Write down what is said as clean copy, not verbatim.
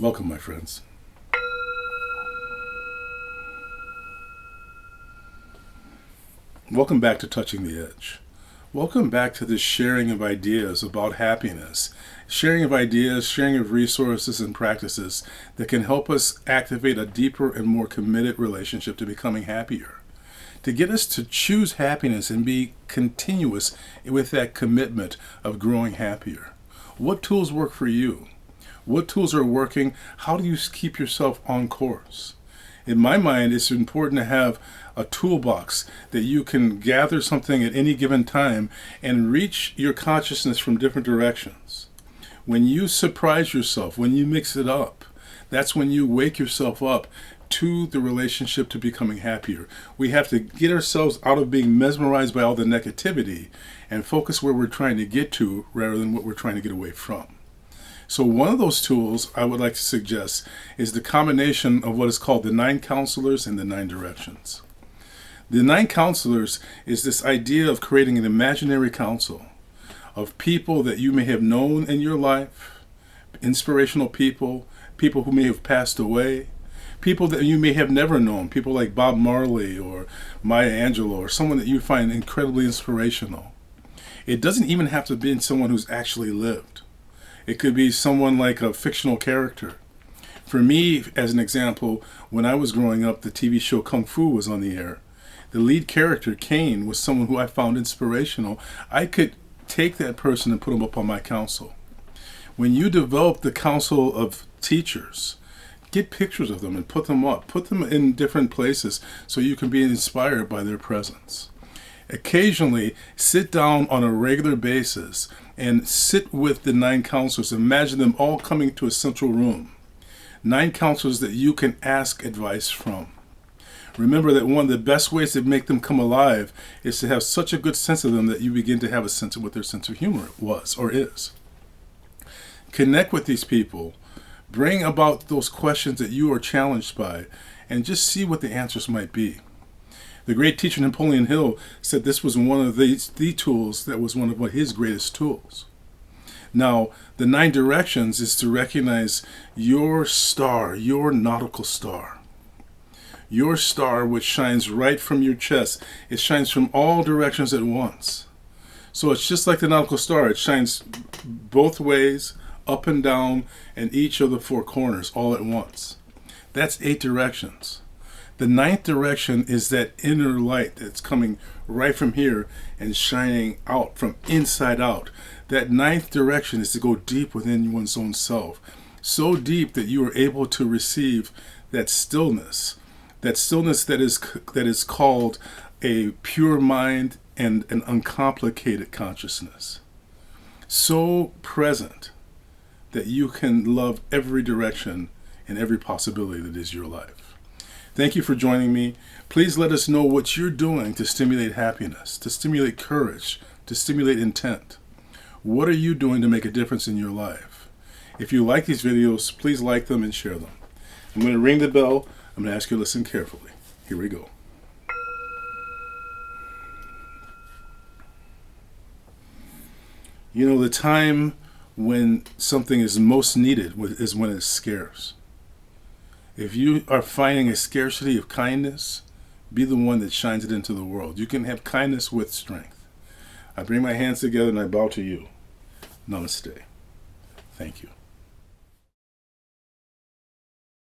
Welcome, my friends. Welcome back to Touching the Edge. Welcome back to this sharing of ideas about happiness, sharing of ideas, sharing of resources and practices that can help us activate a deeper and more committed relationship to becoming happier, to get us to choose happiness and be continuous with that commitment of growing happier. What tools work for you? What tools are working? How do you keep yourself on course? In my mind, it's important to have a toolbox that you can gather something at any given time and reach your consciousness from different directions. When you surprise yourself, when you mix it up, that's when you wake yourself up to the relationship to becoming happier. We have to get ourselves out of being mesmerized by all the negativity and focus where we're trying to get to rather than what we're trying to get away from. So one of those tools I would like to suggest is the combination of what is called the 9 counselors and the 9 directions. The 9 counselors is this idea of creating an imaginary council of people that you may have known in your life, inspirational people, people who may have passed away, people that you may have never known, people like Bob Marley or Maya Angelou or someone that you find incredibly inspirational. It doesn't even have to be someone who's actually lived. It could be someone like a fictional character. For me, as an example, when I was growing up, the TV show Kung Fu was on the air. The lead character, Kane, was someone who I found inspirational. I could take that person and put them up on my council. When you develop the council of teachers, get pictures of them and put them up. Put them in different places so you can be inspired by their presence. Occasionally, sit down on a regular basis and sit with the 9 counselors. Imagine them all coming to a central room. 9 counselors that you can ask advice from. Remember that one of the best ways to make them come alive is to have such a good sense of them that you begin to have a sense of what their sense of humor was or is. Connect with these people. Bring about those questions that you are challenged by and just see what the answers might be. The great teacher Napoleon Hill said this was one of the tools that was one of his greatest tools. Now, the 9 directions is to recognize your star, your nautical star. Your star, which shines right from your chest, it shines from all directions at once. So it's just like the nautical star. It shines both ways, up and down, and each of the 4 corners all at once. That's 8 directions. The 9th direction is that inner light that's coming right from here and shining out from inside out. That 9th direction is to go deep within one's own self. So deep that you are able to receive that stillness that is called a pure mind and an uncomplicated consciousness. So present that you can love every direction and every possibility that is your life. Thank you for joining me. Please let us know what you're doing to stimulate happiness, to stimulate courage, to stimulate intent. What are you doing to make a difference in your life? If you like these videos, please like them and share them. I'm going to ring the bell. I'm going to ask you to listen carefully. Here we go. You know, the time when something is most needed is when it's scarce. If you are finding a scarcity of kindness, be the one that shines it into the world. You can have kindness with strength. I bring my hands together and I bow to you. Namaste. Thank you.